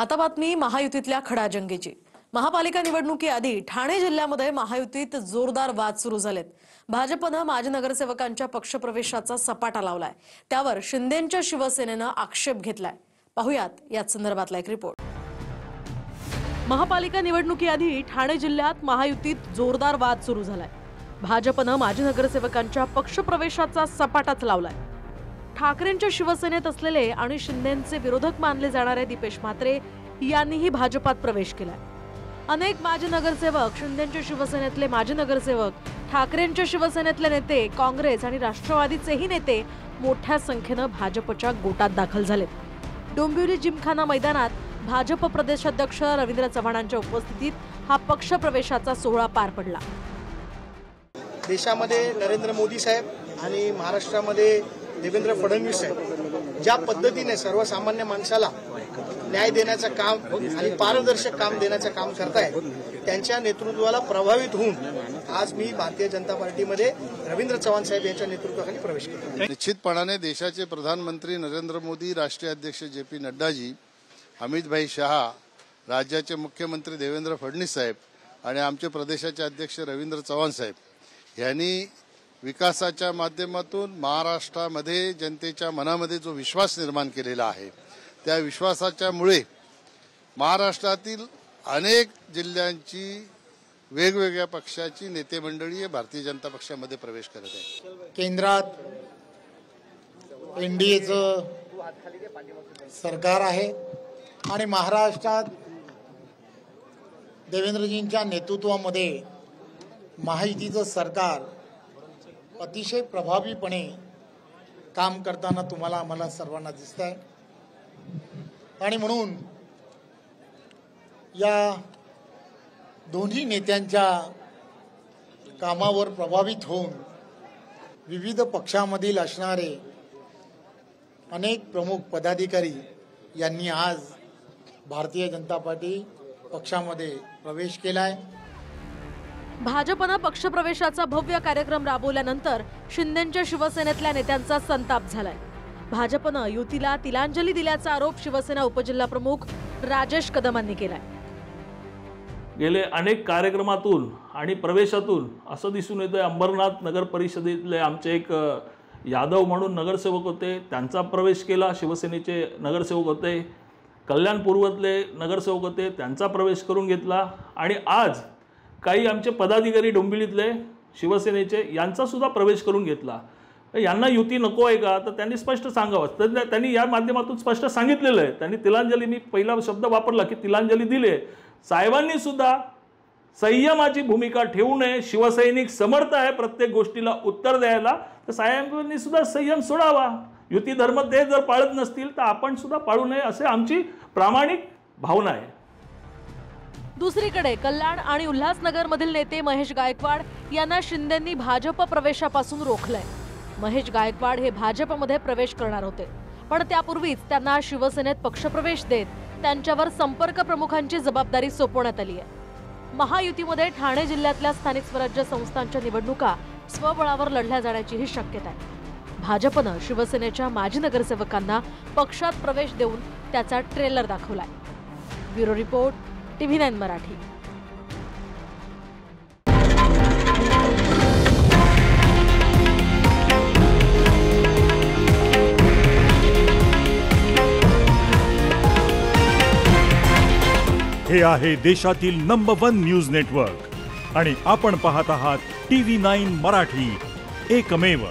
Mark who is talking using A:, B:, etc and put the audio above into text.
A: आता बातमी महायुतीतल्या खडाजंगीची। महापालिका निवडणुकीआधी ठाणे जिल्ह्यामध्ये महायुतीत जोरदार वाद सुरू झालेत। भाजपने माजी नगरसेवकांच्या पक्षप्रवेशाचा सपाटा लावलाय, त्यावर शिंदेंच्या शिवसेनेने आक्षेप घेतलाय। पाहुयात याच संदर्भातला एक रिपोर्ट। महापालिका निवडणुकीआधी ठाणे जिल्ह्यात महायुतीत जोरदार वाद सुरू झालाय। भाजपने माजी नगरसेवकांच्या पक्षप्रवेशाचा सपाटाच लावलाय। ठाकरेंच्या शिवसेनेत असलेले आणि शिंदेंचे विरोधक मानले जाणारे दीपेश म्हात्रे यांनीही भाजपात प्रवेश केलाय। अनेक माजी नगरसेवक, शिंदेंच्या शिवसेनेतले माजी नगरसेवक, ठाकरेंच्या शिवसेनेतले नेते, काँग्रेस आणि राष्ट्रवादीचेही नेते मोठ्या संख्येने भाजपच्या गोटात दाखल झालेत। डोंबिवली जिमखाना मैदानात भाजप प्रदेशाध्यक्ष रवींद्र चव्हाणांच्या उपस्थितीत हा पक्षप्रवेशाचा सोहळा पार पडला।
B: देशामध्ये नरेंद्र मोदी साहेब आणि महाराष्ट्रामध्ये देवेंद्र फडणवीस साहेब ज्या पद्धतीने सर्वसामान्य माणसाला न्याय देण्याचं काम आणि पारदर्शक काम देण्याचं काम करतायत, त्यांच्या नेतृत्वाला प्रभावित होऊन आज मी भारतीय जनता पार्टीमध्ये रवींद्र चव्हाण साहेब यांच्या नेतृत्वाखाली प्रवेश केला।
C: निश्चितपणाने देशाचे प्रधानमंत्री नरेंद्र मोदी, राष्ट्रीय अध्यक्ष जे.पी. नड्डाजी, अमित भाई शहा, राज्याचे मुख्यमंत्री देवेंद्र फडणवीस साहेब आणि आमचे प्रदेशाचे अध्यक्ष रवींद्र चव्हाण साहेब यांनी विकासाच्या माध्यमातून महाराष्ट्रामध्ये जनतेच्या मनामध्ये जो विश्वास निर्माण केलेला आहे, त्या विश्वासाच्यामुळे महाराष्ट्रातील अनेक जिल्ह्यांची वेगवेगळ्या पक्षाची नेते मंडळी भारतीय जनता पक्षामध्ये प्रवेश करत आहे।
D: केंद्रात एनडीएचं सरकार आहे आणि महाराष्ट्रात देवेंद्रजींच्या नेतृत्वामध्ये महायुतीचं सरकार अतिशय प्रभावीपणे काम करताना तुम्हाला आम्हाला सर्वांना दिसत आहे। आणि म्हणून या दोन्ही नेत्यांच्या कामावर प्रभावित होऊन विविध पक्षामधील असणारे अनेक प्रमुख पदाधिकारी यांनी आज भारतीय जनता पार्टी पक्षामध्ये प्रवेश केलाय।
A: भाजपने पक्षप्रवेशाचा भव्य कार्यक्रम राबवल्यानंतर शिंदेंच्या शिवसेनेतल्या नेत्यांचा संताप झालाय। भाजपने युतीला तिलांजली दिल्याचा आरोप शिवसेना उपजिल्हा प्रमुख राजेश कदमांनी केलाय।
E: गेले अनेक कार्यक्रमातून आणि प्रवेशातून असं दिसून येतंय, अंबरनाथ नगर परिषदेतले आमचे एक यादव म्हणून नगरसेवक होते, त्यांचा प्रवेश केला। शिवसेनेचे नगरसेवक होते, कल्याण पूर्वतले नगरसेवक होते, त्यांचा प्रवेश करून घेतला। आणि आज काही आमचे पदाधिकारी डोंबिवलीतले शिवसेनेचे यांचा सुद्धा प्रवेश करून घेतला। यांना युती नको आहे का, तर त्यांनी स्पष्ट सांगावं। तर त्यांनी या माध्यमातून स्पष्ट सांगितलेलं आहे। त्यांनी तिलांजली, मी पहिला शब्द वापरला की तिलांजली दिली। साहेबांनी सुद्धा संयमाची भूमिका ठेवू नये। शिवसैनिक समर्थ आहे प्रत्येक गोष्टीला उत्तर द्यायला, तर साहेबांनी सुद्धा संयम सोडावा। युती धर्म ते जर पाळत नसतील तर आपण सुद्धा पाळू नये, असे आमची प्रामाणिक भावना आहे।
A: दुसरीकडे कल्याण आणि उल्हासनगर मधील नेते महेश गायकवाड यांना शिंदेंनी भाजप प्रवेशापासून रोखलंय। महेश गायकवाड हे भाजपमध्ये प्रवेश करणार होते, पण त्यापूर्वीच त्यांना शिवसेनेत पक्षप्रवेश देत त्यांच्यावर संपर्क प्रमुखांची जबाबदारी सोपवण्यात आली आहे। महायुतीमध्ये ठाणे जिल्ह्यातल्या स्थानिक स्वराज्य संस्थांच्या निवडणुका स्वबळावर लढल्या जाण्याचीही शक्यता आहे। भाजपने शिवसेनेच्या माजी नगरसेवकांना पक्षात प्रवेश देऊन त्याचा ट्रेलर दाखवलाय। Bureau report, TV9 Marathi.
F: हे आहे देशातील नंबर 1 न्यूज नेटवर्क आणि आपण पाहत आहात TV9 मराठी, एकमेव।